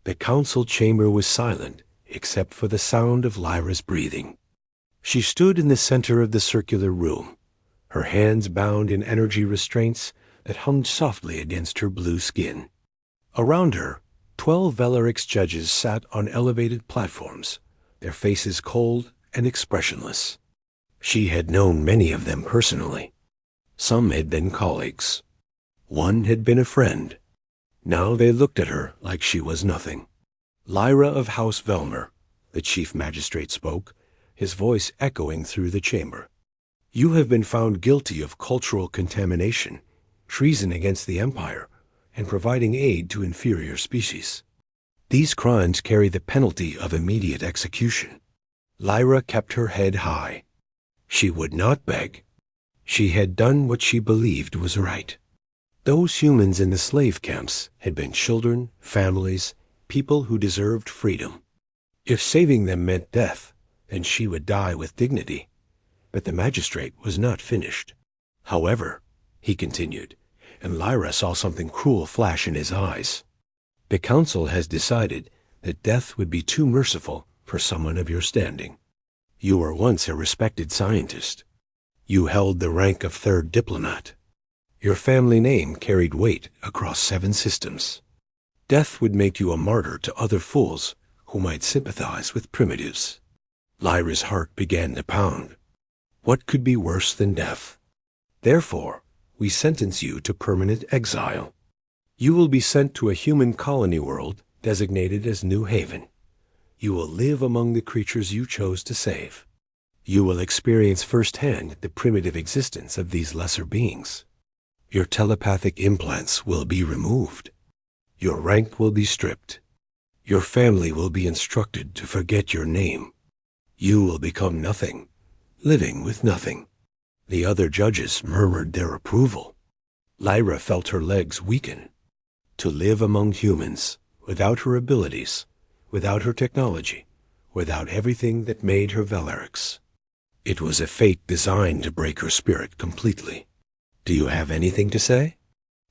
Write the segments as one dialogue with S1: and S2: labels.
S1: The council chamber was silent, except for the sound of Lyra's breathing. She stood in the center of the circular room, her hands bound in energy restraints that hummed softly against her blue skin. Around her, 12 Velarix judges sat on elevated platforms, their faces cold and expressionless. She had known many of them personally. Some had been colleagues. One had been a friend. Now they looked at her like she was nothing. Lyra of House Velmer, the chief magistrate spoke, his voice echoing through the chamber. You have been found guilty of cultural contamination, treason against the Empire, and providing aid to inferior species. These crimes carry the penalty of immediate execution. Lyra kept her head high. She would not beg. She had done what she believed was right. Those humans in the slave camps had been children, families, people who deserved freedom. If saving them meant death, then she would die with dignity. But the magistrate was not finished. However, he continued, and Lyra saw something cruel flash in his eyes, the council has decided that death would be too merciful for someone of your standing. You were once a respected scientist. You held the rank of 3rd diplomat. Your family name carried weight across 7 systems. Death would make you a martyr to other fools who might sympathize with primitives. Lyra's heart began to pound. What could be worse than death? Therefore, we sentence you to permanent exile. You will be sent to a human colony world designated as New Haven. You will live among the creatures you chose to save. You will experience firsthand the primitive existence of these lesser beings. Your telepathic implants will be removed. Your rank will be stripped. Your family will be instructed to forget your name. You will become nothing, living with nothing. The other judges murmured their approval. Lyra felt her legs weaken. To live among humans, without her abilities, without her technology, without everything that made her Velarix. It was a fate designed to break her spirit completely. Do you have anything to say?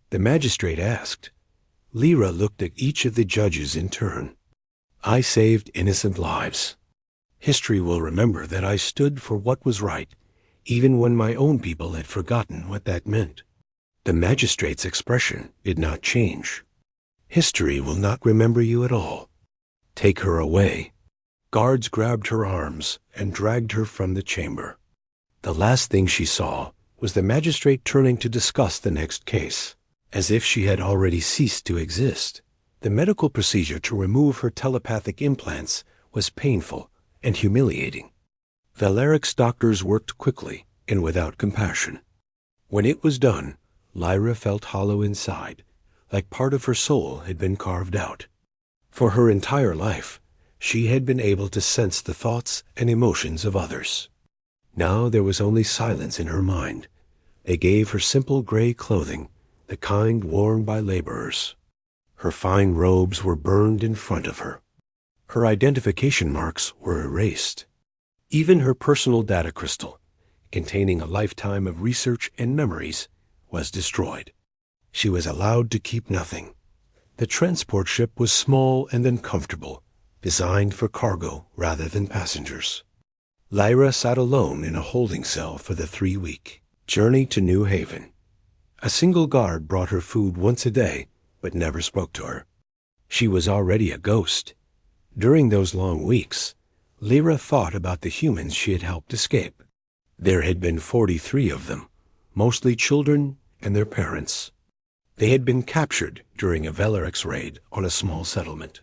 S1: The magistrate asked. Lyra looked at each of the judges in turn. I saved innocent lives. History will remember that I stood for what was right, even when my own people had forgotten what that meant. The magistrate's expression did not change. History will not remember you at all. Take her away. Guards grabbed her arms and dragged her from the chamber. The last thing she saw was the magistrate turning to discuss the next case, as if she had already ceased to exist. The medical procedure to remove her telepathic implants was painful and humiliating. Velarix doctors worked quickly and without compassion. When it was done, Lyra felt hollow inside, like part of her soul had been carved out. For her entire life, she had been able to sense the thoughts and emotions of others. Now there was only silence in her mind. They gave her simple gray clothing, the kind worn by laborers. Her fine robes were burned in front of her. Her identification marks were erased. Even her personal data crystal, containing a lifetime of research and memories, was destroyed. She was allowed to keep nothing. The transport ship was small and uncomfortable, designed for cargo rather than passengers. Lyra sat alone in a holding cell for the 3-week journey to New Haven. A single guard brought her food once a day, but never spoke to her. She was already a ghost. During those long weeks, Lyra thought about the humans she had helped escape. There had been 43 of them, mostly children and their parents. They had been captured during a Velarix raid on a small settlement.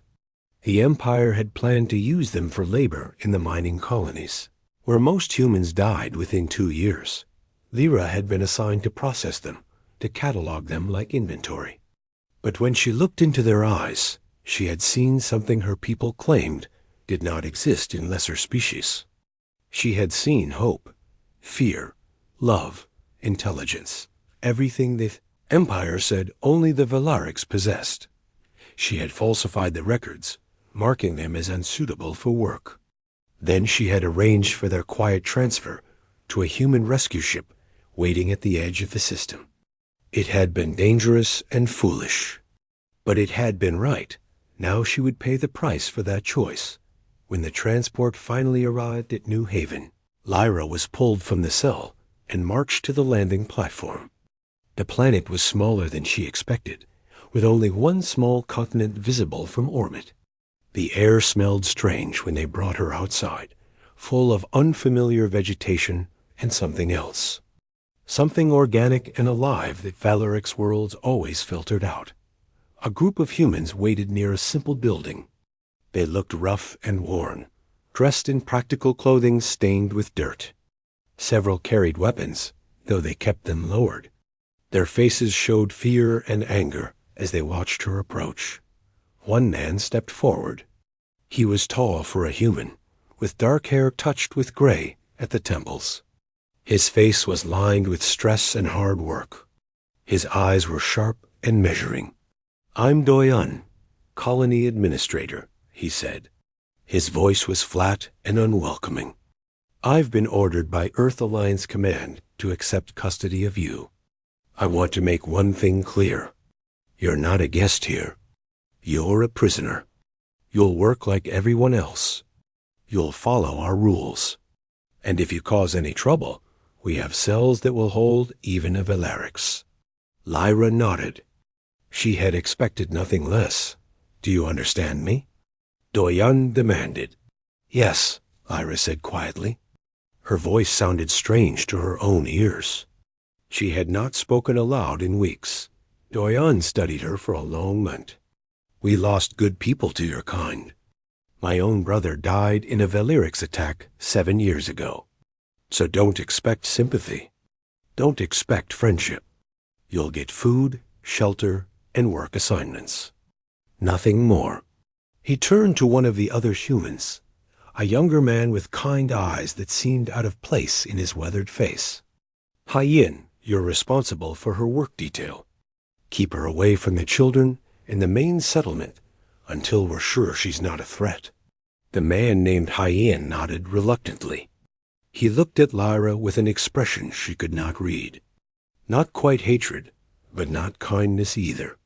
S1: The Empire had planned to use them for labor in the mining colonies, where most humans died within 2 years. Lyra had been assigned to process them, to catalog them like inventory. But when she looked into their eyes, she had seen something her people claimed did not exist in lesser species. She had seen hope, fear, love, intelligence, everything the Empire said only the Velarix possessed. She had falsified the records, marking them as unsuitable for work. Then she had arranged for their quiet transfer to a human rescue ship waiting at the edge of the system. It had been dangerous and foolish, but it had been right, Now she would pay the price for that choice. When the transport finally arrived at New Haven, Lyra was pulled from the cell and marched to the landing platform. The planet was smaller than she expected, with only one small continent visible from orbit. The air smelled strange when they brought her outside, full of unfamiliar vegetation and something else. Something organic and alive that Valeric's worlds always filtered out. A group of humans waited near a simple building. They looked rough and worn, dressed in practical clothing stained with dirt. Several carried weapons, though they kept them lowered. Their faces showed fear and anger as they watched her approach. One man stepped forward. He was tall for a human, with dark hair touched with gray at the temples. His face was lined with stress and hard work. His eyes were sharp and measuring. "I'm Doyan, colony administrator," he said. His voice was flat and unwelcoming. "I've been ordered by Earth Alliance Command to accept custody of you. I want to make one thing clear. You're not a guest here. You're a prisoner. You'll work like everyone else. You'll follow our rules. And if you cause any trouble, we have cells that will hold even a Valerix." Lyra nodded. She had expected nothing less. "Do you understand me?" Doyan demanded. "Yes," Lyra said quietly. Her voice sounded strange to her own ears. She had not spoken aloud in weeks. Doyan studied her for a long month. "We lost good people to your kind. My own brother died in a Valerix attack 7 years ago. So don't expect sympathy. Don't expect friendship. You'll get food, shelter, and work assignments. Nothing more." He turned to one of the other humans, a younger man with kind eyes that seemed out of place in his weathered face. "Hyen, you're responsible for her work detail. Keep her away from the children in the main settlement until we're sure she's not a threat." The man named Hyen nodded reluctantly. He looked at Lyra with an expression she could not read. Not quite hatred, but not kindness either.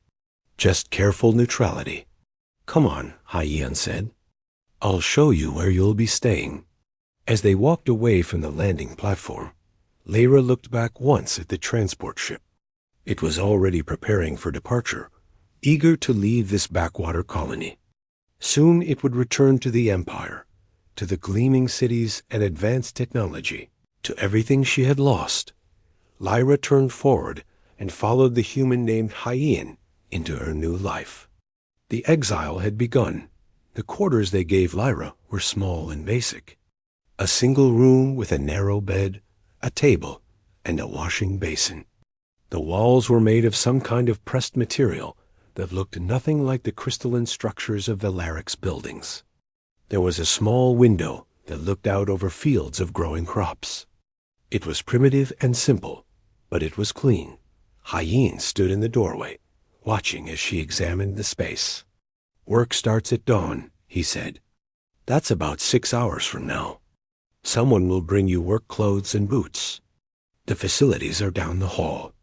S1: Just careful neutrality. "Come on," Hyen said. "I'll show you where you'll be staying." As they walked away from the landing platform, Lyra looked back once at the transport ship. It was already preparing for departure, eager to leave this backwater colony. Soon it would return to the Empire, to the gleaming cities and advanced technology, to everything she had lost. Lyra turned forward and followed the human named Hyen into her new life. The exile had begun. The quarters they gave Lyra were small and basic. A single room with a narrow bed, a table, and a washing basin. The walls were made of some kind of pressed material that looked nothing like the crystalline structures of Valerix buildings. There was a small window that looked out over fields of growing crops. It was primitive and simple, but it was clean. Hyen stood in the doorway, watching as she examined the space. "Work starts at dawn," he said. "That's about 6 hours from now. Someone will bring you work clothes and boots. The facilities are down the hall.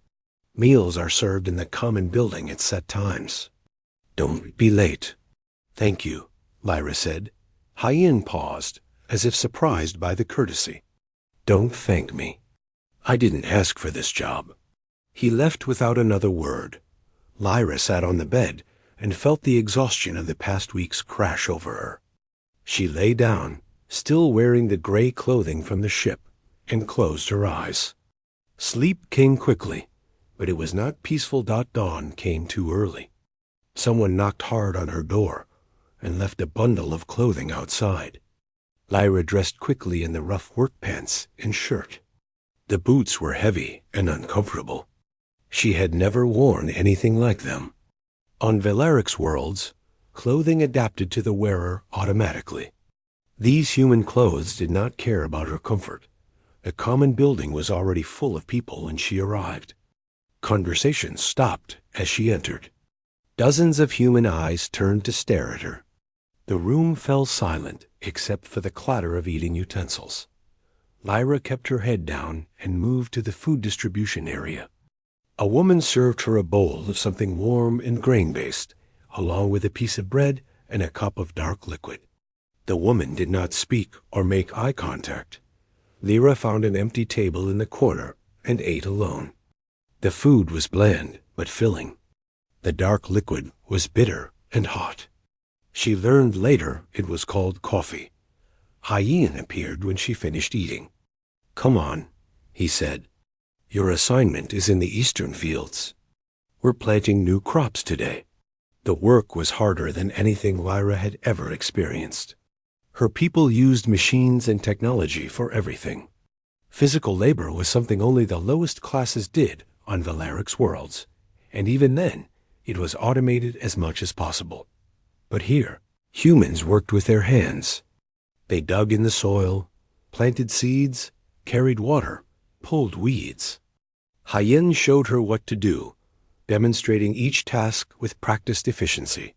S1: Meals are served in the common building at set times. Don't be late." "Thank you," Lyra said. Hyen paused, as if surprised by the courtesy. "Don't thank me. I didn't ask for this job." He left without another word. Lyra sat on the bed and felt the exhaustion of the past weeks crash over her. She lay down, still wearing the gray clothing from the ship, and closed her eyes. Sleep came quickly, but it was not peaceful. Dawn came too early. Someone knocked hard on her door and left a bundle of clothing outside. Lyra dressed quickly in the rough work pants and shirt. The boots were heavy and uncomfortable. She had never worn anything like them. On Valerix worlds, clothing adapted to the wearer automatically. These human clothes did not care about her comfort. The common building was already full of people when she arrived. Conversations stopped as she entered. Dozens of human eyes turned to stare at her. The room fell silent except for the clatter of eating utensils. Lyra kept her head down and moved to the food distribution area. A woman served her a bowl of something warm and grain-based, along with a piece of bread and a cup of dark liquid. The woman did not speak or make eye contact. Lyra found an empty table in the corner and ate alone. The food was bland but filling. The dark liquid was bitter and hot. She learned later it was called coffee. Hyen appeared when she finished eating. "Come on," he said. "Your assignment is in the eastern fields. We're planting new crops today." The work was harder than anything Lyra had ever experienced. Her people used machines and technology for everything. Physical labor was something only the lowest classes did on Valeric's worlds, and even then, it was automated as much as possible. But here, humans worked with their hands. They dug in the soil, planted seeds, carried water, pulled weeds. Hyen showed her what to do, demonstrating each task with practiced efficiency.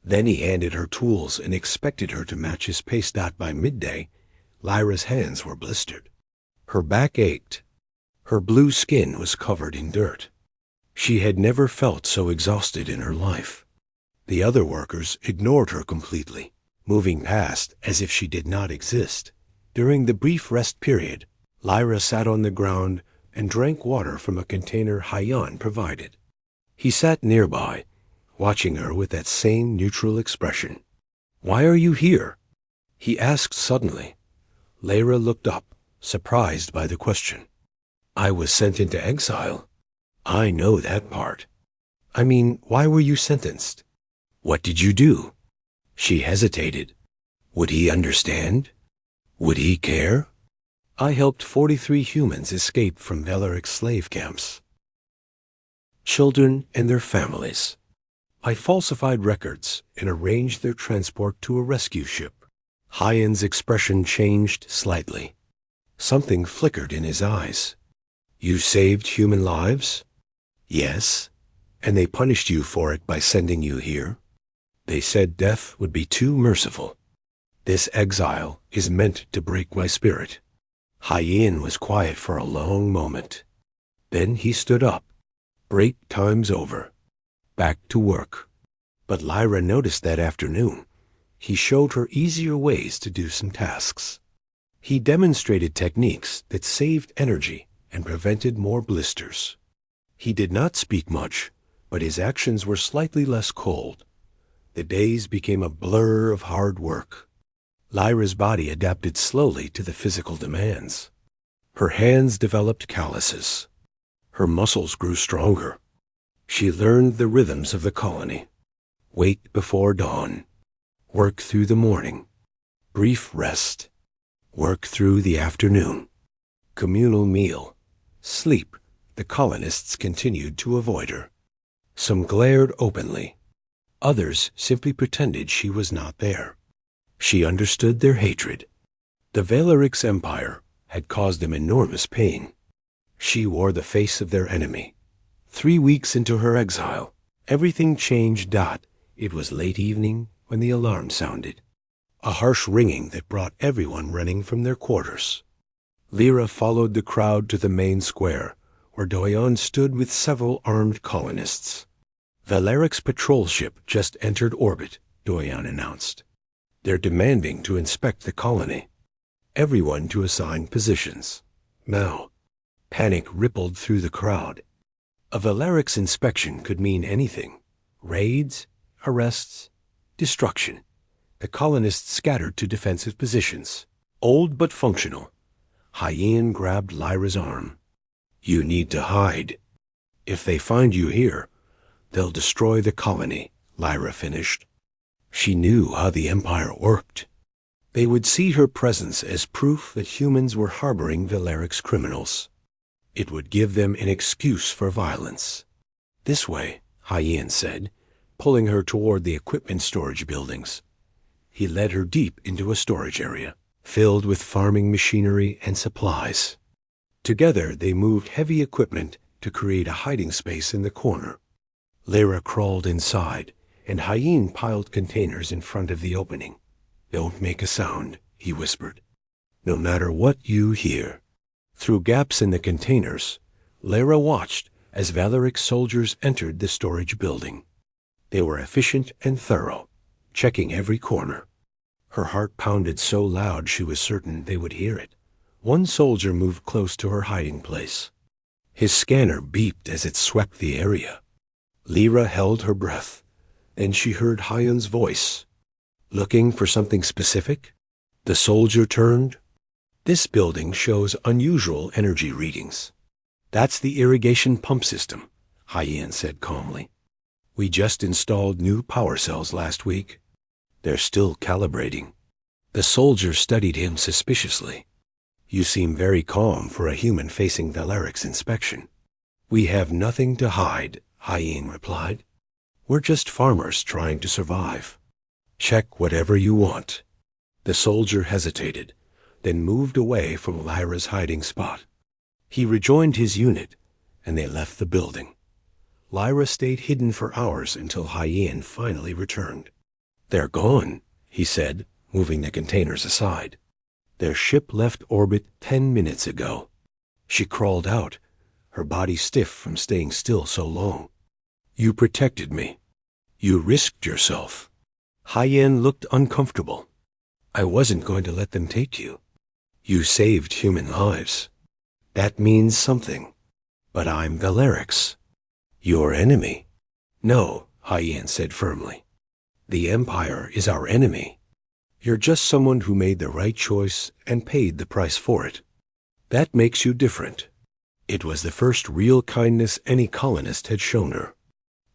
S1: Then he handed her tools and expected her to match his pace. By midday, Lyra's hands were blistered. Her back ached. Her blue skin was covered in dirt. She had never felt so exhausted in her life. The other workers ignored her completely, moving past as if she did not exist. During the brief rest period, Lyra sat on the ground and drank water from a container Hyen provided. He sat nearby, watching her with that same neutral expression. "Why are you here?" he asked suddenly. Lyra looked up, surprised by the question. "I was sent into exile." "I know that part. I mean, why were you sentenced? What did you do?" She hesitated. Would he understand? Would he care? "I helped 43 humans escape from Valeric's slave camps. Children and their families. I falsified records and arranged their transport to a rescue ship." Hyen's expression changed slightly. Something flickered in his eyes. "You saved human lives?" "Yes. And they punished you for it by sending you here. They said death would be too merciful. This exile is meant to break my spirit." Hyen was quiet for a long moment. Then he stood up. Break time's over. Back to work. But Lyra noticed that afternoon, he showed her easier ways to do some tasks. He demonstrated techniques that saved energy and prevented more blisters. He did not speak much, but his actions were slightly less cold. The days became a blur of hard work. Lyra's body adapted slowly to the physical demands. Her hands developed calluses. Her muscles grew stronger. She learned the rhythms of the colony. Wake before dawn. Work through the morning. Brief rest. Work through the afternoon. Communal meal. Sleep. The colonists continued to avoid her. Some glared openly. Others simply pretended she was not there. She understood their hatred. The Valeric's empire had caused them enormous pain. She wore the face of their enemy. 3 weeks into her exile, everything changed. It was late evening when the alarm sounded. A harsh ringing that brought everyone running from their quarters. Lyra followed the crowd to the main square, where Doyon stood with several armed colonists. "Valeric's patrol ship just entered orbit," Doyon announced. "They're demanding to inspect the colony. Everyone to assign positions. Now." Panic rippled through the crowd. A Valeric's inspection could mean anything. Raids, arrests, destruction. The colonists scattered to defensive positions, old but functional. Hyen grabbed Lyra's arm. "You need to hide. If they find you here, they'll destroy the colony," Lyra finished. She knew how the Empire worked. They would see her presence as proof that humans were harboring Valeric's criminals. It would give them an excuse for violence. "This way," Hyen said, pulling her toward the equipment storage buildings. He led her deep into a storage area, filled with farming machinery and supplies. Together they moved heavy equipment to create a hiding space in the corner. Lyra crawled inside, and Hyen piled containers in front of the opening. "Don't make a sound," he whispered. "No matter what you hear." Through gaps in the containers, Lyra watched as Valeric's soldiers entered the storage building. They were efficient and thorough, checking every corner. Her heart pounded so loud she was certain they would hear it. One soldier moved close to her hiding place. His scanner beeped as it swept the area. Lyra held her breath. Then she heard Hyun's voice. "Looking for something specific?" The soldier turned. "This building shows unusual energy readings." "That's the irrigation pump system," Hyun said calmly. "We just installed new power cells last week. They're still calibrating." The soldier studied him suspiciously. "You seem very calm for a human facing Valeric's inspection." "We have nothing to hide," Hyun replied. "We're just farmers trying to survive." "Check whatever you want." The soldier hesitated, then moved away from Lyra's hiding spot. He rejoined his unit, and they left the building. Lyra stayed hidden for hours until Hyun finally returned. "They're gone," he said, moving the containers aside. "Their ship left orbit 10 minutes ago." She crawled out, her body stiff from staying still so long. "You protected me. You risked yourself." Hyun looked uncomfortable. "I wasn't going to let them take you. You saved human lives. That means something. But I'm Valerix. Your enemy." "No," Hyun said firmly. "The Empire is our enemy. You're just someone who made the right choice and paid the price for it. That makes you different." It was the first real kindness any colonist had shown her.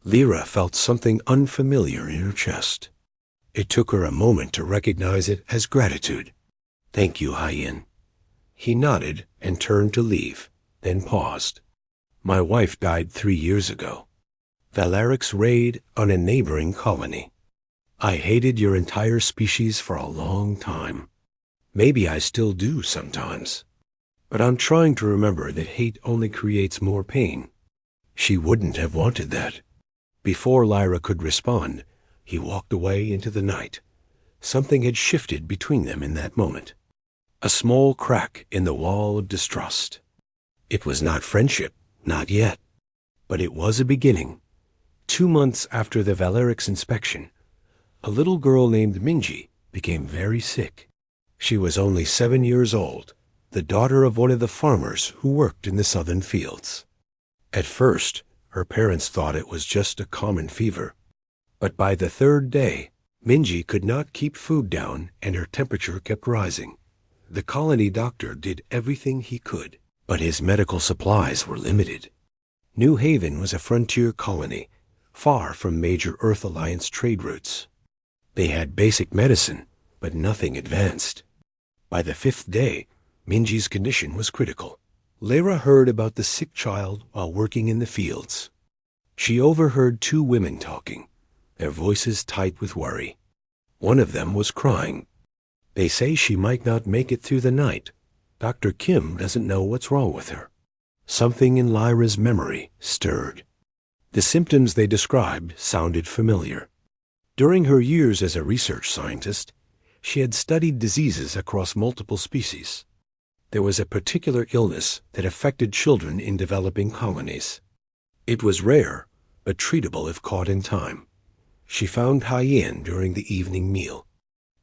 S1: Lyra felt something unfamiliar in her chest. It took her a moment to recognize it as gratitude. "Thank you, Hyun." He nodded and turned to leave, then paused. "My wife died 3 years ago. Valeric's raid on a neighboring colony. I hated your entire species for a long time. Maybe I still do sometimes. But I'm trying to remember that hate only creates more pain." She wouldn't have wanted that. Before Lyra could respond, he walked away into the night. Something had shifted between them in that moment. A small crack in the wall of distrust. It was not friendship, not yet. But it was a beginning. 2 months after the Valeric's inspection, a little girl named Minji became very sick. She was only 7 years old, the daughter of one of the farmers who worked in the southern fields. At first, her parents thought it was just a common fever. But by the 3rd day, Minji could not keep food down and her temperature kept rising. The colony doctor did everything he could, but his medical supplies were limited. New Haven was a frontier colony, far from major Earth Alliance trade routes. They had basic medicine, but nothing advanced. By the 5th day, Minji's condition was critical. Lyra heard about the sick child while working in the fields. She overheard 2 women talking, their voices tight with worry. One of them was crying. "They say she might not make it through the night. Dr. Kim doesn't know what's wrong with her." Something in Lyra's memory stirred. The symptoms they described sounded familiar. During her years as a research scientist, she had studied diseases across multiple species. There was a particular illness that affected children in developing colonies. It was rare, but treatable if caught in time. She found Hyun during the evening meal.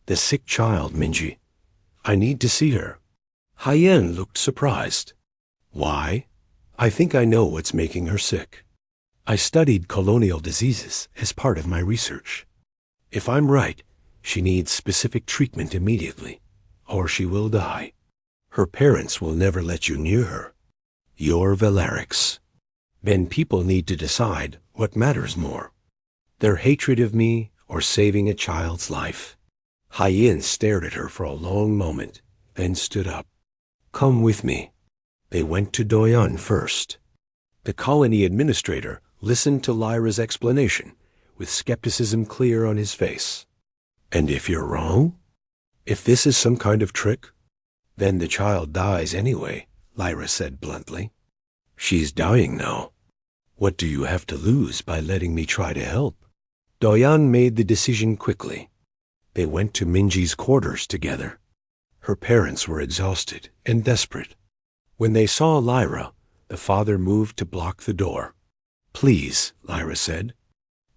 S1: "The sick child, Minji. I need to see her." Hyun looked surprised. "Why?" "I think I know what's making her sick. I studied colonial diseases as part of my research. If I'm right, she needs specific treatment immediately, or she will die. Her parents will never let you near her. You're Valerix. Then people need to decide what matters more, their hatred of me or saving a child's life." Hyun stared at her for a long moment, then stood up. "Come with me." They went to Doyon first. The colony administrator listened to Lyra's explanation, with skepticism clear on his face. "And if you're wrong? If this is some kind of trick?" "Then the child dies anyway," Lyra said bluntly. "She's dying now. What do you have to lose by letting me try to help?" Doyon made the decision quickly. They went to Minji's quarters together. Her parents were exhausted and desperate. When they saw Lyra, the father moved to block the door. "Please," Lyra said.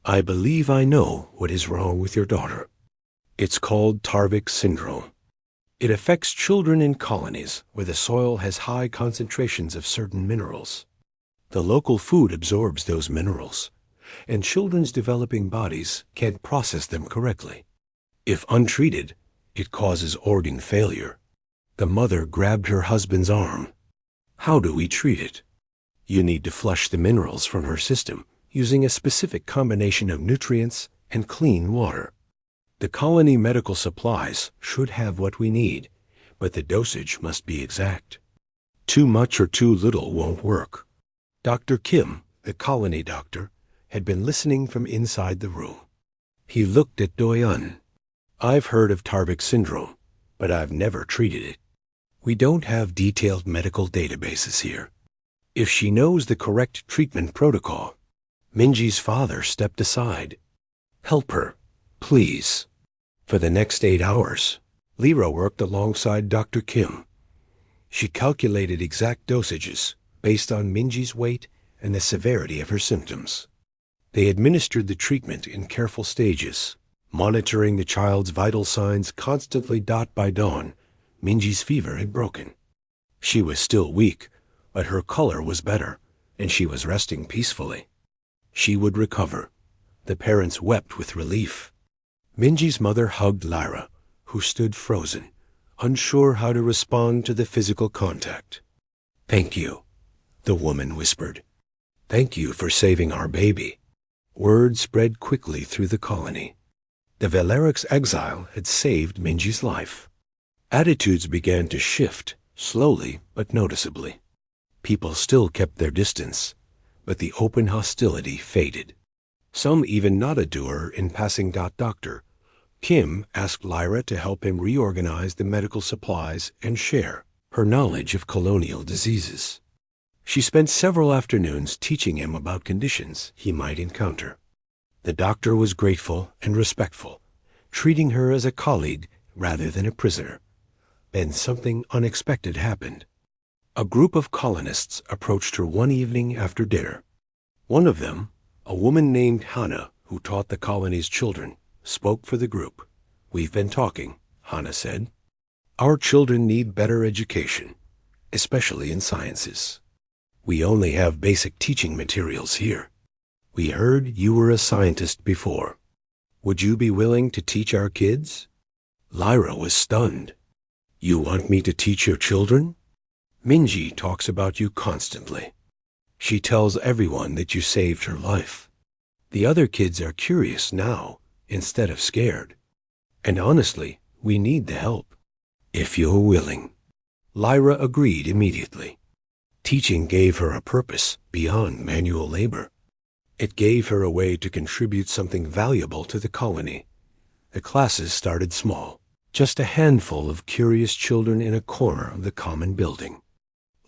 S1: I believe I know what is wrong with your daughter. It's called Tarvik syndrome. It affects children in colonies where the soil has high concentrations of certain minerals. The local food absorbs those minerals, and children's developing bodies can't process them correctly. If untreated, it causes organ failure. The mother grabbed her husband's arm. How do we treat it? You need to flush the minerals from her system using a specific combination of nutrients and clean water. The colony medical supplies should have what we need, but the dosage must be exact. Too much or too little won't work. Dr. Kim, the colony doctor, had been listening from inside the room. He looked at Doyun. I've heard of Tarvik syndrome, but I've never treated it. We don't have detailed medical databases here. If she knows the correct treatment protocol. Minji's father stepped aside. Help her, please. For the next 8 hours, Lyra worked alongside Dr. Kim. She calculated exact dosages based on Minji's weight and the severity of her symptoms. They administered the treatment in careful stages, monitoring the child's vital signs constantly. By dawn, Minji's fever had broken. She was still weak, but her color was better, and she was resting peacefully. She would recover. The parents wept with relief. Minji's mother hugged Lyra, who stood frozen, unsure how to respond to the physical contact. Thank you, the woman whispered. Thank you for saving our baby. Word spread quickly through the colony. The Valeric's exile had saved Minji's life. Attitudes began to shift, slowly but noticeably. People still kept their distance, but the open hostility faded. Some even nodded to her in passing. Dr. Kim asked Lyra to help him reorganize the medical supplies and share her knowledge of colonial diseases. She spent several afternoons teaching him about conditions he might encounter. The doctor was grateful and respectful, treating her as a colleague rather than a prisoner. Then something unexpected happened. A group of colonists approached her one evening after dinner. One of them, a woman named Hannah, who taught the colony's children, spoke for the group. We've been talking, Hannah said. Our children need better education, especially in sciences. We only have basic teaching materials here. We heard you were a scientist before. Would you be willing to teach our kids? Lyra was stunned. You want me to teach your children? Minji talks about you constantly. She tells everyone that you saved her life. The other kids are curious now, instead of scared. And honestly, we need the help. If you're willing. Lyra agreed immediately. Teaching gave her a purpose beyond manual labor. It gave her a way to contribute something valuable to the colony. The classes started small, just a handful of curious children in a corner of the common building.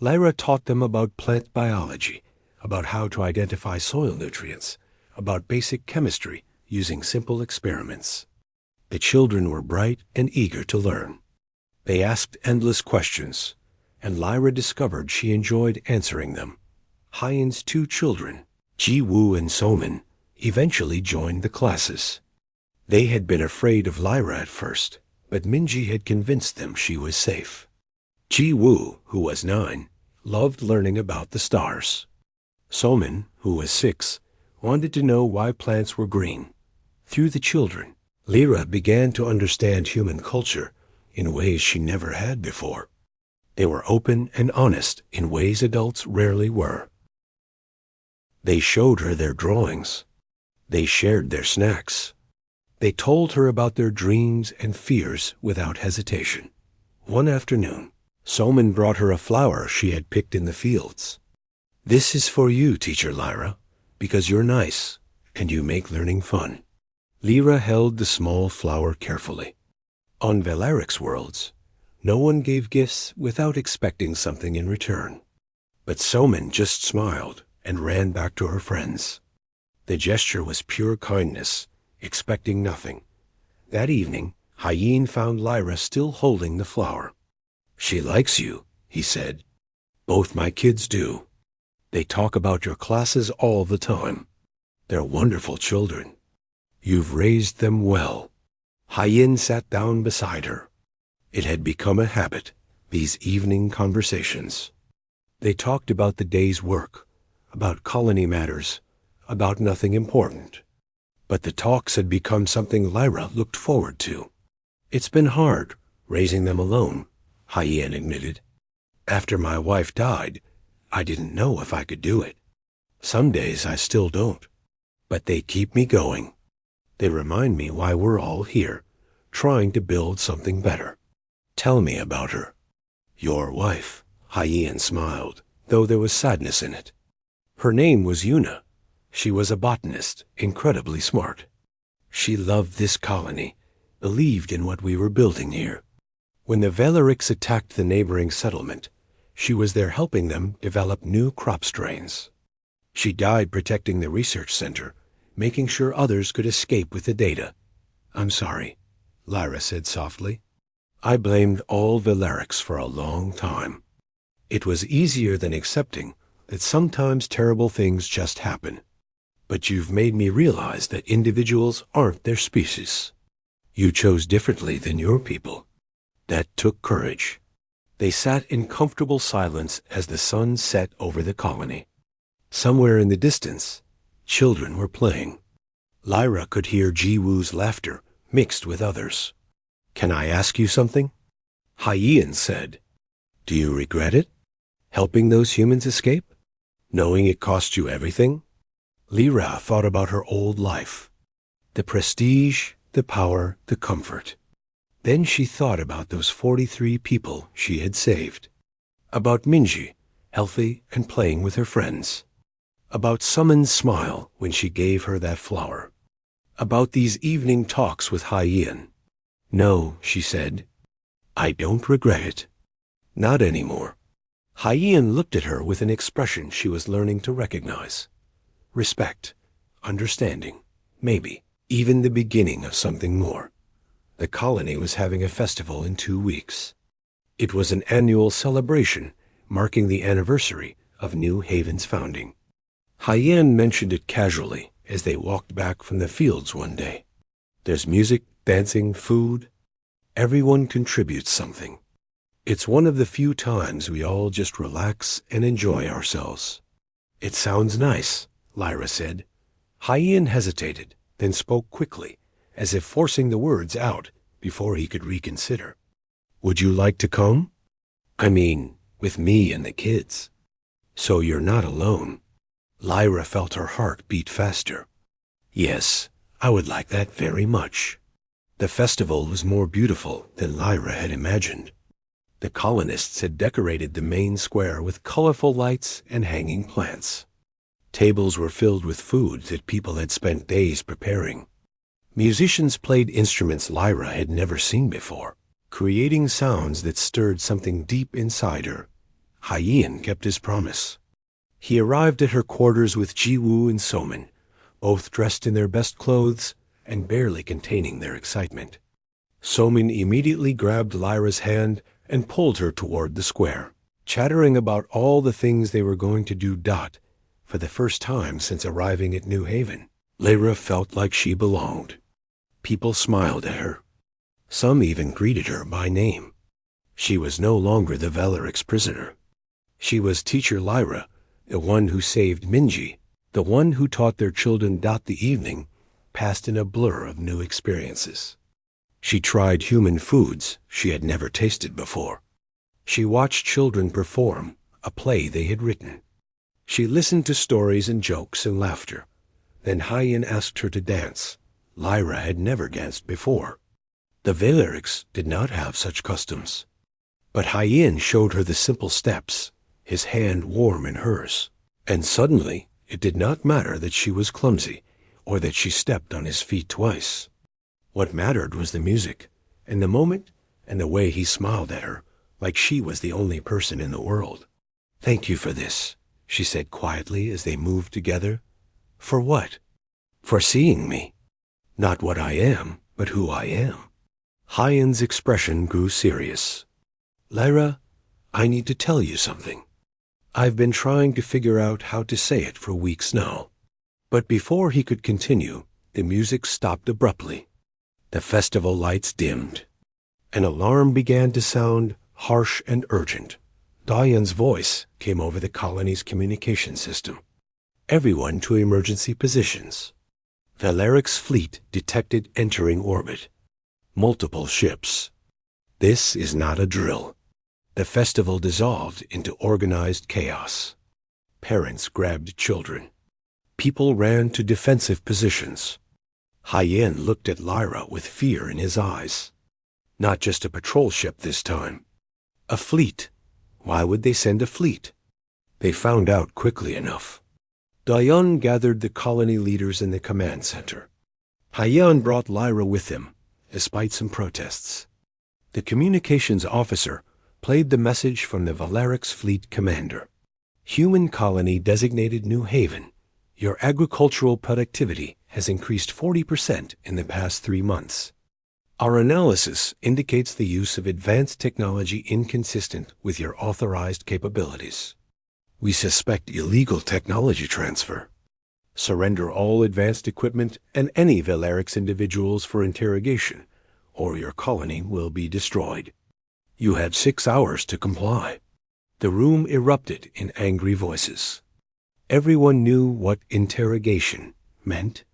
S1: Lyra taught them about plant biology, about how to identify soil nutrients, about basic chemistry using simple experiments. The children were bright and eager to learn. They asked endless questions, and Lyra discovered she enjoyed answering them. Hyen's 2 children, Ji-woo and Somin, eventually joined the classes. They had been afraid of Lyra at first, but Minji had convinced them she was safe. Ji-woo, who was 9, loved learning about the stars. Somin, who was 6, wanted to know why plants were green. Through the children, Lyra began to understand human culture in ways she never had before. They were open and honest in ways adults rarely were. They showed her their drawings. They shared their snacks. They told her about their dreams and fears without hesitation. One afternoon, Somin brought her a flower she had picked in the fields. This is for you, Teacher Lyra, because you're nice and you make learning fun. Lyra held the small flower carefully. On Valeric's worlds, no one gave gifts without expecting something in return. But Somin just smiled and ran back to her friends. The gesture was pure kindness, expecting nothing. That evening, Hyen found Lyra still holding the flower. She likes you, he said. Both my kids do. They talk about your classes all the time. They're wonderful children. You've raised them well. Hyen sat down beside her. It had become a habit, these evening conversations. They talked about the day's work, about colony matters, about nothing important. But the talks had become something Lyra looked forward to. It's been hard, raising them alone, Hyen admitted. After my wife died, I didn't know if I could do it. Some days I still don't. But they keep me going. They remind me why we're all here, trying to build something better. Tell me about her. Your wife, Hyen smiled, though there was sadness in it. Her name was Yuna. She was a botanist, incredibly smart. She loved this colony, believed in what we were building here. When the Valerics attacked the neighboring settlement, she was there helping them develop new crop strains. She died protecting the research center, making sure others could escape with the data. I'm sorry, Lyra said softly. I blamed all Valerics for a long time. It was easier than accepting that sometimes terrible things just happen. But you've made me realize that individuals aren't their species. You chose differently than your people. That took courage. They sat in comfortable silence as the sun set over the colony. Somewhere in the distance, children were playing. Lyra could hear Ji-Woo's laughter mixed with others. Can I ask you something? Hyen said. Do you regret it? Helping those humans escape? Knowing it cost you everything? Lyra thought about her old life. The prestige, the power, the comfort. Then she thought about those 43 people she had saved. About Minji, healthy and playing with her friends. About Summon's smile when she gave her that flower. About these evening talks with Hyen. No, she said. I don't regret it. Not anymore. Hyen looked at her with an expression she was learning to recognize. Respect, understanding, maybe even the beginning of something more. The colony was having a festival in 2 weeks. It was an annual celebration marking the anniversary of New Haven's founding. Hyen mentioned it casually as they walked back from the fields one day. There's music, dancing, food. Everyone contributes something. It's one of the few times we all just relax and enjoy ourselves. It sounds nice, Lyra said. Hyen hesitated, then spoke quickly, as if forcing the words out before he could reconsider. Would you like to come? I mean, with me and the kids. So you're not alone. Lyra felt her heart beat faster. Yes, I would like that very much. The festival was more beautiful than Lyra had imagined. The colonists had decorated the main square with colorful lights and hanging plants. Tables were filled with food that people had spent days preparing. Musicians played instruments Lyra had never seen before, creating sounds that stirred something deep inside her. Hyen kept his promise. He arrived at her quarters with Ji-Woo and Somin, both dressed in their best clothes and barely containing their excitement. Somin immediately grabbed Lyra's hand and pulled her toward the square, chattering about all the things they were going to do. For the first time since arriving at New Haven, Lyra felt like she belonged. People smiled at her. Some even greeted her by name. She was no longer the Valeric's prisoner. She was Teacher Lyra, the one who saved Minji, the one who taught their children. The evening passed in a blur of new experiences. She tried human foods she had never tasted before. She watched children perform a play they had written. She listened to stories and jokes and laughter. Then Hyen asked her to dance. Lyra had never danced before. The Valerics did not have such customs. But Hyen showed her the simple steps, his hand warm in hers. And suddenly, it did not matter that she was clumsy or that she stepped on his feet twice. What mattered was the music, and the moment, and the way he smiled at her, like she was the only person in the world. Thank you for this, she said quietly as they moved together. For what? For seeing me. Not what I am, but who I am. Hyen's expression grew serious. Lyra, I need to tell you something. I've been trying to figure out how to say it for weeks now. But before he could continue, the music stopped abruptly. The festival lights dimmed. An alarm began to sound, harsh and urgent. Diane's voice came over the colony's communication system. Everyone to emergency positions. Valeric's fleet detected entering orbit. Multiple ships. This is not a drill. The festival dissolved into organized chaos. Parents grabbed children. People ran to defensive positions. Hyen looked at Lyra with fear in his eyes. Not just a patrol ship this time. A fleet. Why would they send a fleet? They found out quickly enough. Diane gathered the colony leaders in the command center. Hyen brought Lyra with him, despite some protests. The communications officer played the message from the Valeric's fleet commander. Human colony designated New Haven. Your agricultural productivity has increased 40% in the past 3 months. Our analysis indicates the use of advanced technology inconsistent with your authorized capabilities. We suspect illegal technology transfer. Surrender all advanced equipment and any Valeric's individuals for interrogation, or your colony will be destroyed. You have 6 hours to comply. The room erupted in angry voices. Everyone knew what interrogation meant.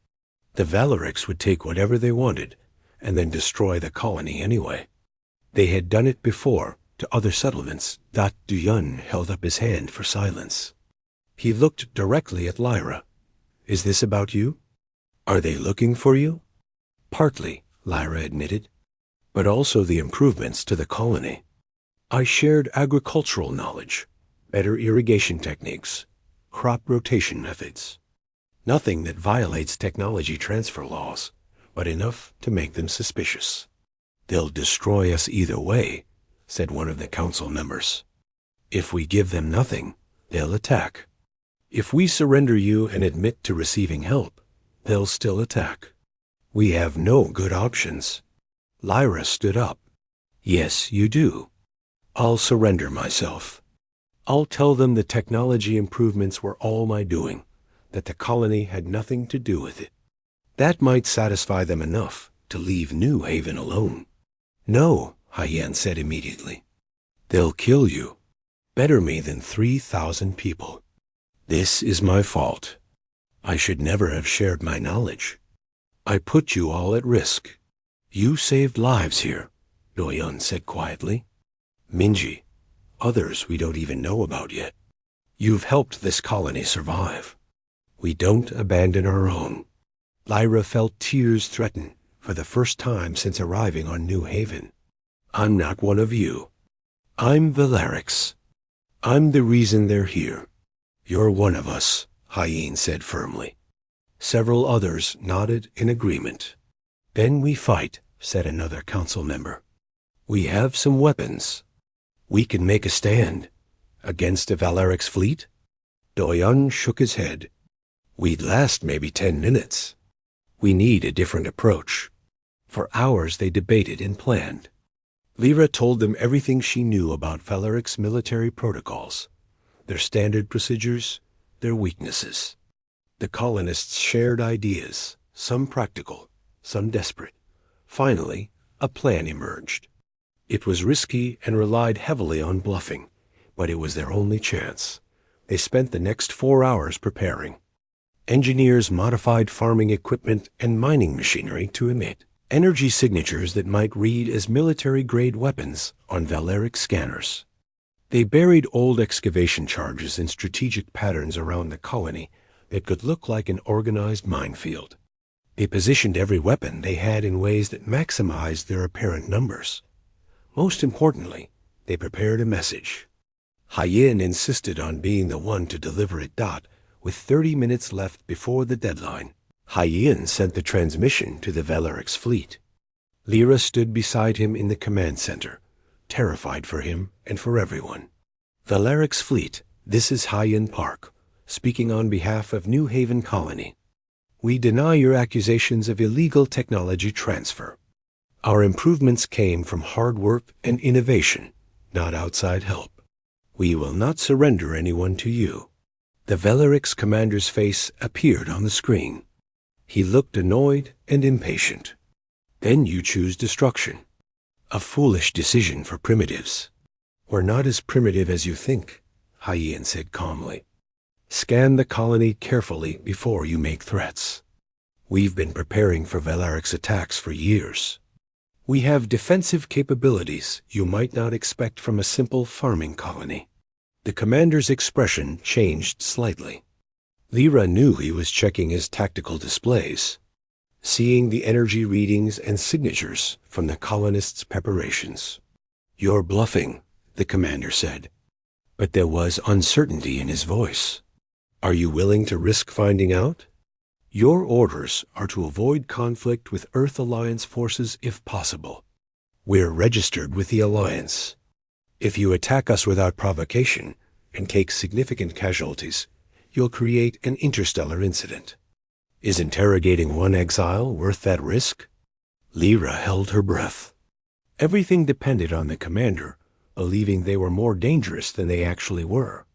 S1: The Valerics would take whatever they wanted and then destroy the colony anyway. They had done it before to other settlements. Duyun held up his hand for silence. He looked directly at Lyra. Is this about you? Are they looking for you? Partly, Lyra admitted, but also the improvements to the colony. I shared agricultural knowledge, better irrigation techniques, crop rotation methods. Nothing that violates technology transfer laws, but enough to make them suspicious. They'll destroy us either way, said one of the council members. If we give them nothing, they'll attack. If we surrender you and admit to receiving help, they'll still attack. We have no good options. Lyra stood up. Yes, you do. I'll surrender myself. I'll tell them the technology improvements were all my doing, that the colony had nothing to do with it. That might satisfy them enough to leave New Haven alone. No, Hyen said immediately. They'll kill you. Better me than 3,000 people. This is my fault. I should never have shared my knowledge. I put you all at risk. You saved lives here, Doyun said quietly. Minji, others we don't even know about yet. You've helped this colony survive. We don't abandon our own. Lyra felt tears threaten for the first time since arriving on New Haven. I'm not one of you. I'm Valeric's. I'm the reason they're here. You're one of us, Hyen said firmly. Several others nodded in agreement. Then we fight, said another council member. We have some weapons. We can make a stand. Against a Valeric's fleet? Doyun shook his head. We'd last maybe 10 minutes. We need a different approach. For hours they debated and planned. Lyra told them everything she knew about Valeric's military protocols, their standard procedures, their weaknesses. The colonists shared ideas, some practical, some desperate. Finally, a plan emerged. It was risky and relied heavily on bluffing, but it was their only chance. They spent the next 4 hours preparing. Engineers modified farming equipment and mining machinery to emit energy signatures that might read as military-grade weapons on Valeric scanners. They buried old excavation charges in strategic patterns around the colony that could look like an organized minefield. They positioned every weapon they had in ways that maximized their apparent numbers. Most importantly, they prepared a message. Hyen insisted on being the one to deliver it. With 30 minutes left before the deadline, Hyen sent the transmission to the Valeric's fleet. Lyra stood beside him in the command center, terrified for him and for everyone. Valeric's fleet, this is Hyen Park, speaking on behalf of New Haven Colony. We deny your accusations of illegal technology transfer. Our improvements came from hard work and innovation, not outside help. We will not surrender anyone to you. The Velarix commander's face appeared on the screen. He looked annoyed and impatient. Then you choose destruction. A foolish decision for primitives. We're not as primitive as you think, Hyen said calmly. Scan the colony carefully before you make threats. We've been preparing for Velarix attacks for years. We have defensive capabilities you might not expect from a simple farming colony. The commander's expression changed slightly. Lyra knew he was checking his tactical displays, seeing the energy readings and signatures from the colonists' preparations. You're bluffing, the commander said, but there was uncertainty in his voice. Are you willing to risk finding out? Your orders are to avoid conflict with Earth Alliance forces if possible. We're registered with the Alliance. If you attack us without provocation and take significant casualties, you'll create an interstellar incident. Is interrogating one exile worth that risk? Lyra held her breath. Everything depended on the commander believing they were more dangerous than they actually were.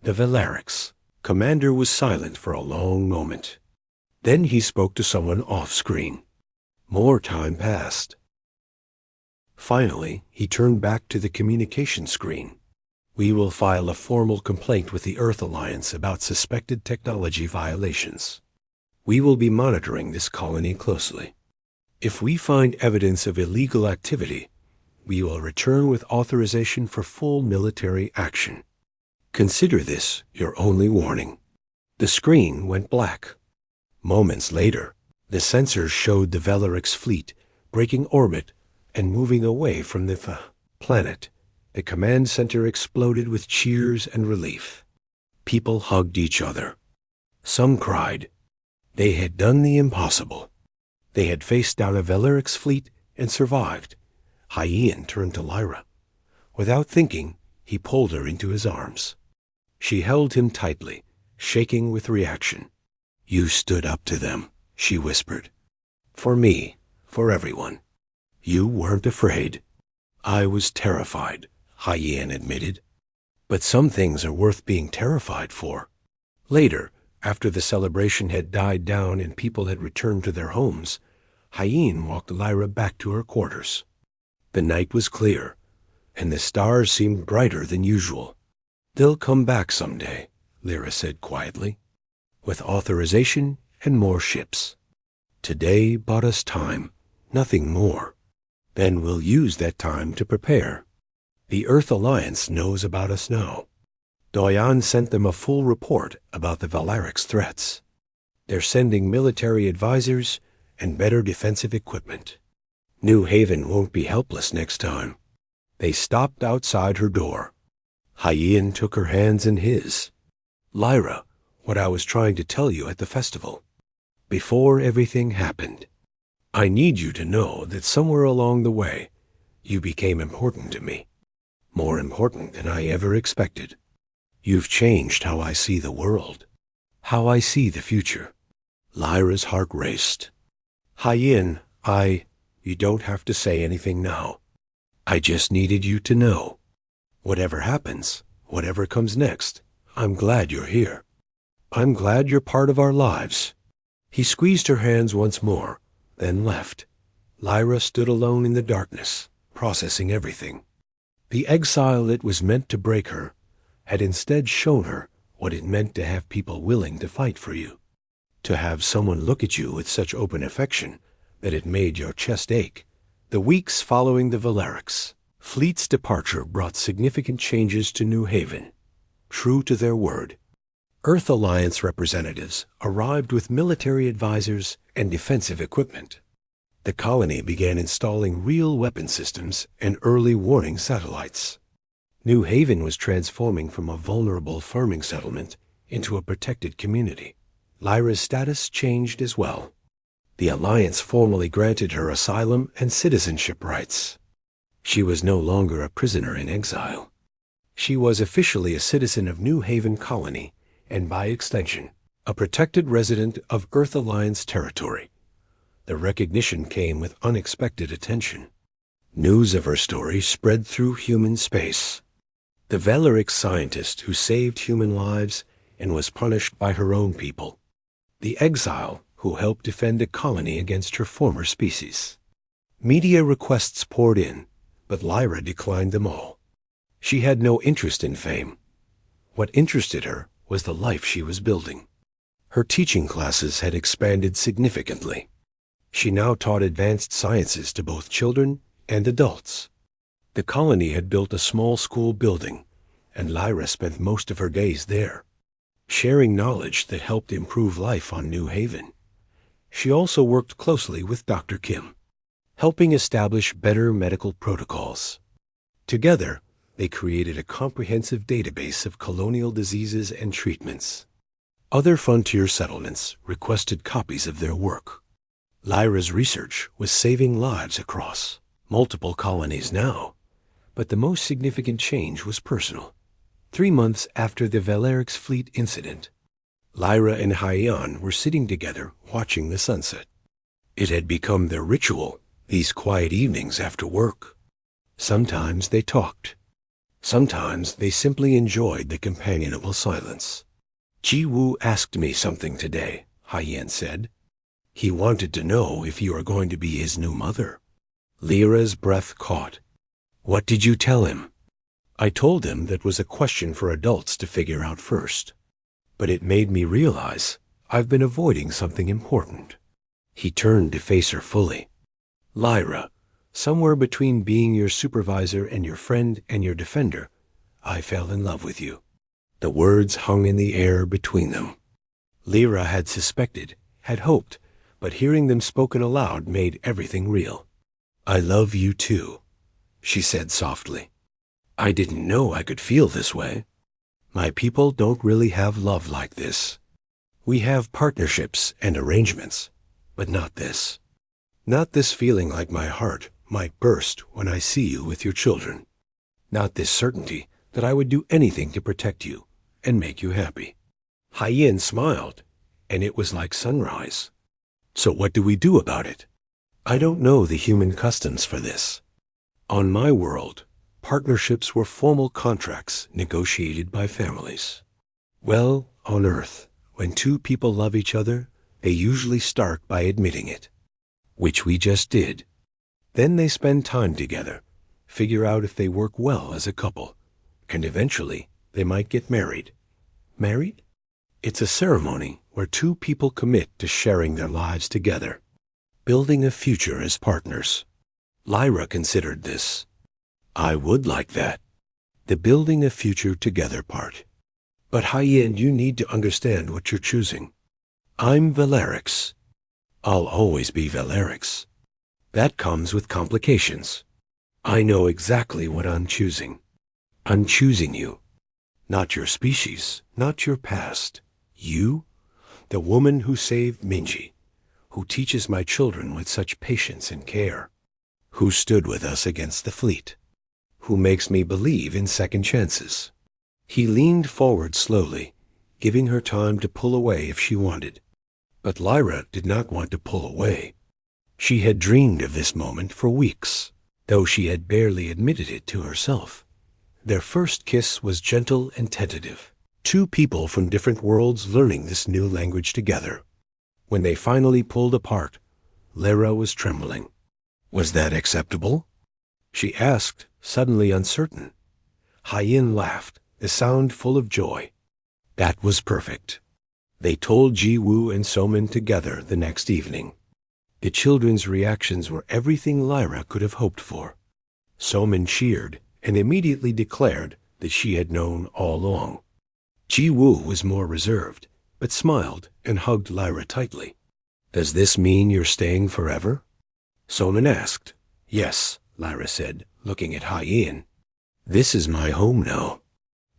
S1: The Velarix commander was silent for a long moment. Then he spoke to someone off-screen. More time passed. Finally, he turned back to the communication screen. We will file a formal complaint with the Earth Alliance about suspected technology violations. We will be monitoring this colony closely. If we find evidence of illegal activity, we will return with authorization for full military action. Consider this your only warning. The screen went black. Moments later, the sensors showed the Velarix fleet breaking orbit and moving away from the planet. The command center exploded with cheers and relief. People hugged each other. Some cried. They had done the impossible. They had faced down a Velarix fleet and survived. Hyen turned to Lyra. Without thinking, he pulled her into his arms. She held him tightly, shaking with reaction. You stood up to them, she whispered. For me, for everyone. You weren't afraid. I was terrified, Hyen admitted. But some things are worth being terrified for. Later, after the celebration had died down and people had returned to their homes, Hyen walked Lyra back to her quarters. The night was clear, and the stars seemed brighter than usual. They'll come back someday, Lyra said quietly, with authorization and more ships. Today bought us time, nothing more. Then we'll use that time to prepare. The Earth Alliance knows about us now. Doyan sent them a full report about the Velarix threats. They're sending military advisors and better defensive equipment. New Haven won't be helpless next time. They stopped outside her door. Hyen took her hands in his. Lyra, what I was trying to tell you at the festival. Before everything happened, I need you to know that somewhere along the way, you became important to me. More important than I ever expected. You've changed how I see the world, how I see the future. Lyra's heart raced. Hyen, you don't have to say anything now. I just needed you to know. Whatever happens, whatever comes next, I'm glad you're here. I'm glad you're part of our lives. He squeezed her hands once more, then left. Lyra stood alone in the darkness, processing everything. The exile that was meant to break her had instead shown her what it meant to have people willing to fight for you. To have someone look at you with such open affection that it made your chest ache. The weeks following the Velarix fleet's departure brought significant changes to New Haven. True to their word, Earth Alliance representatives arrived with military advisors and defensive equipment. The colony began installing real weapon systems and early warning satellites. New Haven was transforming from a vulnerable farming settlement into a protected community. Lyra's status changed as well. The Alliance formally granted her asylum and citizenship rights. She was no longer a prisoner in exile. She was officially a citizen of New Haven Colony, and by extension, a protected resident of Earth Alliance territory. The recognition came with unexpected attention. News of her story spread through human space. The Velarix scientist who saved human lives and was punished by her own people. The exile who helped defend a colony against her former species. Media requests poured in, but Lyra declined them all. She had no interest in fame. What interested her was the life she was building. Her teaching classes had expanded significantly. She now taught advanced sciences to both children and adults. The colony had built a small school building, and Lyra spent most of her days there, sharing knowledge that helped improve life on New Haven. She also worked closely with Dr. Kim, helping establish better medical protocols. Together, they created a comprehensive database of colonial diseases and treatments. Other frontier settlements requested copies of their work. Lyra's research was saving lives across multiple colonies now, but the most significant change was personal. 3 months after the Valerix fleet incident, Lyra and Hyan were sitting together watching the sunset. It had become their ritual, these quiet evenings after work. Sometimes they talked. Sometimes they simply enjoyed the companionable silence. Ji-woo asked me something today, Hyan said. He wanted to know if you are going to be his new mother. Lyra's breath caught. What did you tell him? I told him that was a question for adults to figure out first. But it made me realize I've been avoiding something important. He turned to face her fully. Lyra, somewhere between being your supervisor and your friend and your defender, I fell in love with you. The words hung in the air between them. Lyra had suspected, had hoped, but hearing them spoken aloud made everything real. I love you too, she said softly. I didn't know I could feel this way. My people don't really have love like this. We have partnerships and arrangements, but not this. Not this feeling like my heart might burst when I see you with your children. Not this certainty that I would do anything to protect you and make you happy. Hyan smiled, and it was like sunrise. So what do we do about it? I don't know the human customs for this. On my world, partnerships were formal contracts negotiated by families. Well, on Earth, when two people love each other, they usually start by admitting it, which we just did. Then they spend time together, figure out if they work well as a couple, and eventually they might get married. Married? It's a ceremony where two people commit to sharing their lives together, building a future as partners. Lyra considered this. I would like that. The building a future together part. But Hyan, you need to understand what you're choosing. I'm Valerix. I'll always be Valerix. That comes with complications. I know exactly what I'm choosing. I'm choosing you. Not your species, not your past. You, the woman who saved Minji, who teaches my children with such patience and care, who stood with us against the fleet, who makes me believe in second chances. He leaned forward slowly, giving her time to pull away if she wanted. But Lyra did not want to pull away. She had dreamed of this moment for weeks, though she had barely admitted it to herself. Their first kiss was gentle and tentative, two people from different worlds learning this new language together. When they finally pulled apart, Lyra was trembling. Was that acceptable? She asked, suddenly uncertain. Hyan laughed, the sound full of joy. That was perfect. They told Ji-woo and Somin together the next evening. The children's reactions were everything Lyra could have hoped for. Somin cheered and immediately declared that she had known all along. Ji-woo was more reserved, but smiled and hugged Lyra tightly. Does this mean you're staying forever? Somin asked. Yes, Lyra said, looking at Hyan. This is my home now.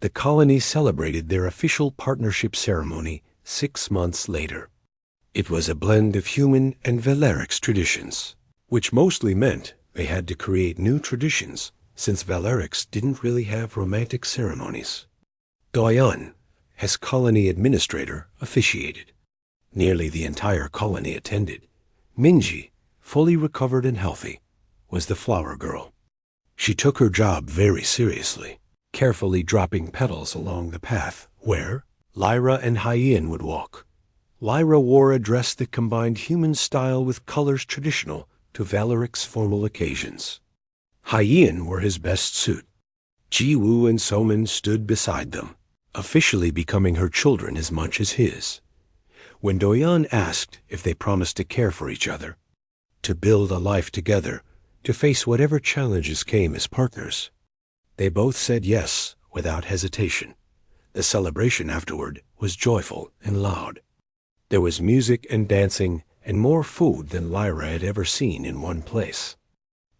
S1: The colony celebrated their official partnership ceremony 6 months later. It was a blend of human and Valerix traditions, which mostly meant they had to create new traditions since Valerix didn't really have romantic ceremonies. Doyan, as colony administrator, officiated. Nearly the entire colony attended. Minji, fully recovered and healthy, was the flower girl. She took her job very seriously, carefully dropping petals along the path where, Lyra and Hyen would walk. Lyra wore a dress that combined human style with colors traditional to Valeric's formal occasions. Hyen wore his best suit. Ji-woo and So-min stood beside them, officially becoming her children as much as his. When Do-yeon asked if they promised to care for each other, to build a life together, to face whatever challenges came as partners, they both said yes without hesitation. The celebration afterward was joyful and loud. There was music and dancing and more food than Lyra had ever seen in one place.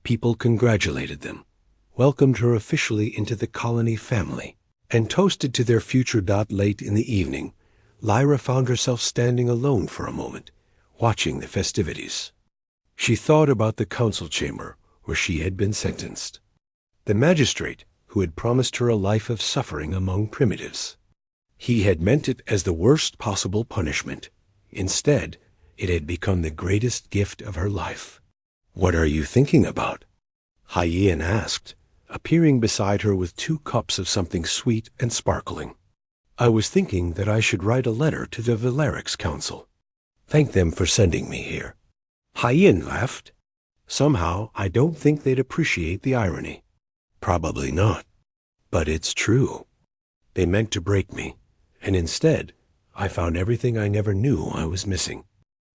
S1: People congratulated them, welcomed her officially into the colony family, and toasted to their future. Late in the evening, Lyra found herself standing alone for a moment, watching the festivities. She thought about the council chamber where she had been sentenced. The magistrate who had promised her a life of suffering among primitives. He had meant it as the worst possible punishment. Instead, it had become the greatest gift of her life. "What are you thinking about?" Hyen asked, appearing beside her with 2 cups of something sweet and sparkling. "I was thinking that I should write a letter to the Valeric's council. Thank them for sending me here." Hyen laughed. "Somehow, I don't think they'd appreciate the irony." "Probably not. But it's true. They meant to break me, and instead, I found everything I never knew I was missing."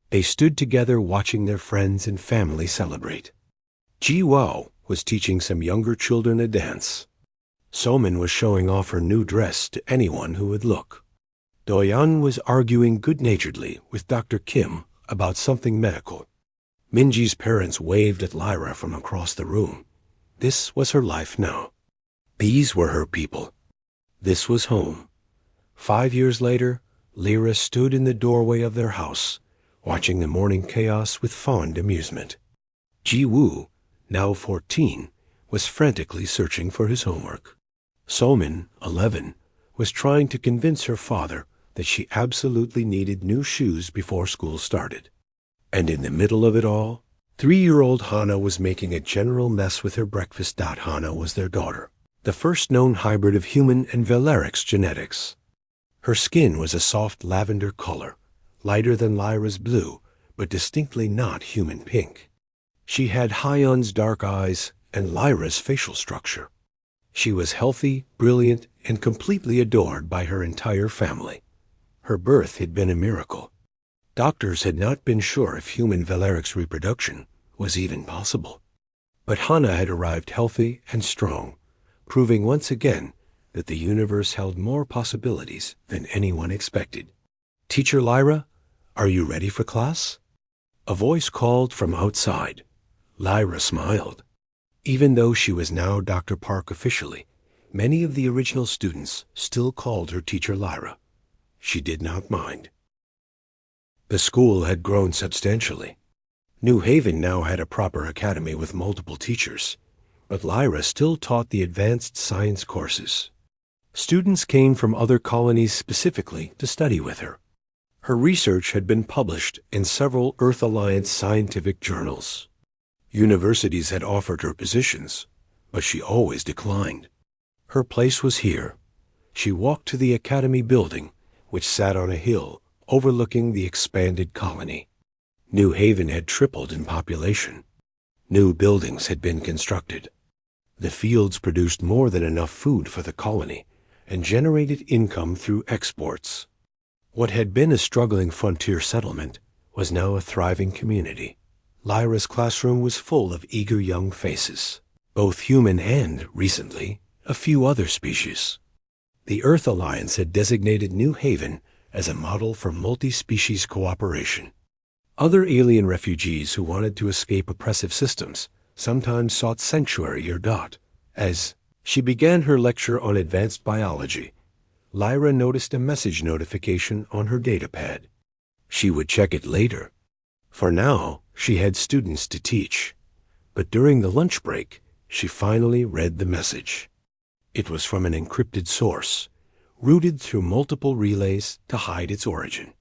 S1: They stood together watching their friends and family celebrate. Ji-woo was teaching some younger children a dance. So-min was showing off her new dress to anyone who would look. Do-yeon was arguing good-naturedly with Dr. Kim about something medical. Minji's parents waved at Lyra from across the room. This was her life now. These were her people. This was home. 5 years later, Lyra stood in the doorway of their house, watching the morning chaos with fond amusement. Ji-woo, now 14, was frantically searching for his homework. So-min, 11, was trying to convince her father that she absolutely needed new shoes before school started. And in the middle of it all, 3-year-old Hana was making a general mess with her breakfast. Hana was their daughter, the first known hybrid of human and Valeric's genetics. Her skin was a soft lavender color, lighter than Lyra's blue, but distinctly not human pink. She had Hyun's dark eyes and Lyra's facial structure. She was healthy, brilliant, and completely adored by her entire family. Her birth had been a miracle. Doctors had not been sure if human Valeric's reproduction was even possible. But Hana had arrived healthy and strong, proving once again that the universe held more possibilities than anyone expected. "Teacher Lyra, are you ready for class?" A voice called from outside. Lyra smiled. Even though she was now Dr. Park officially, many of the original students still called her Teacher Lyra. She did not mind. The school had grown substantially. New Haven now had a proper academy with multiple teachers, but Lyra still taught the advanced science courses. Students came from other colonies specifically to study with her. Her research had been published in several Earth Alliance scientific journals. Universities had offered her positions, but she always declined. Her place was here. She walked to the academy building, which sat on a hill overlooking the expanded colony. New Haven had tripled in population. New buildings had been constructed. The fields produced more than enough food for the colony and generated income through exports. What had been a struggling frontier settlement was now a thriving community. Lyra's classroom was full of eager young faces, both human and, recently, a few other species. The Earth Alliance had designated New Haven as a model for multi-species cooperation. Other alien refugees who wanted to escape oppressive systems sometimes sought sanctuary or dot. As she began her lecture on advanced biology, Lyra noticed a message notification on her datapad. She would check it later. For now, she had students to teach. But during the lunch break, she finally read the message. It was from an encrypted source, routed through multiple relays to hide its origin.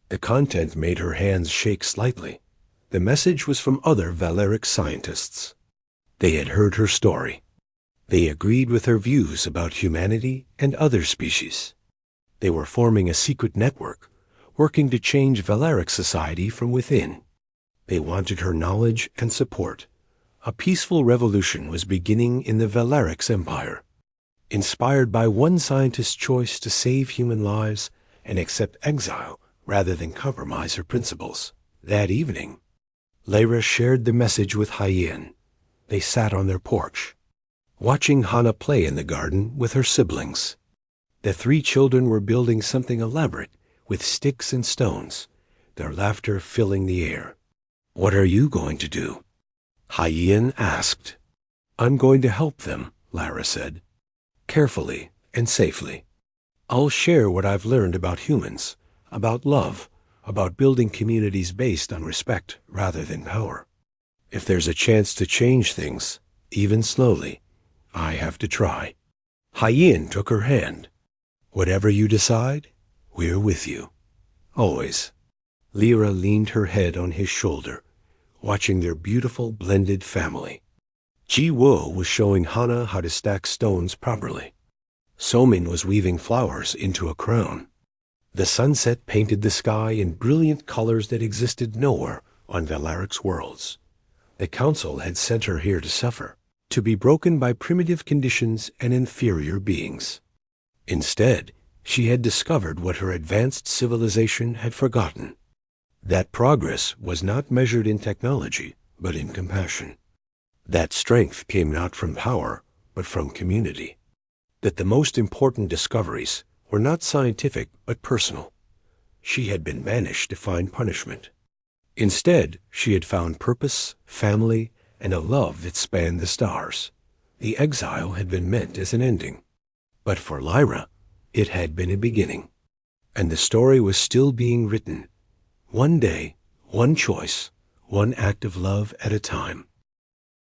S1: The content made her hands shake slightly. The message was from other Valeric scientists. They had heard her story. They agreed with her views about humanity and other species. They were forming a secret network, working to change Valeric society from within. They wanted her knowledge and support. A peaceful revolution was beginning in the Valeric's empire. Inspired by one scientist's choice to save human lives and accept exile rather than compromise her principles. That evening, Lyra shared the message with Hyen. They sat on their porch, watching Hana play in the garden with her siblings. The three children were building something elaborate with sticks and stones, their laughter filling the air. "What are you going to do?" Hyen asked. "I'm going to help them," Lyra said. "Carefully and safely. I'll share what I've learned about humans, about love, about building communities based on respect rather than power. If there's a chance to change things, even slowly, I have to try." Hyen took her hand. "Whatever you decide, we're with you. Always." Lyra leaned her head on his shoulder, watching their beautiful blended family. Ji-Wo was showing Hana how to stack stones properly. Somin was weaving flowers into a crown. The sunset painted the sky in brilliant colors that existed nowhere on Valeric's worlds. The council had sent her here to suffer, to be broken by primitive conditions and inferior beings. Instead, she had discovered what her advanced civilization had forgotten. That progress was not measured in technology, but in compassion. That strength came not from power, but from community. That the most important discoveries were not scientific, but personal. She had been banished to find punishment. Instead, she had found purpose, family, and a love that spanned the stars. The exile had been meant as an ending. But for Lyra, it had been a beginning. And the story was still being written. One day, one choice, one act of love at a time.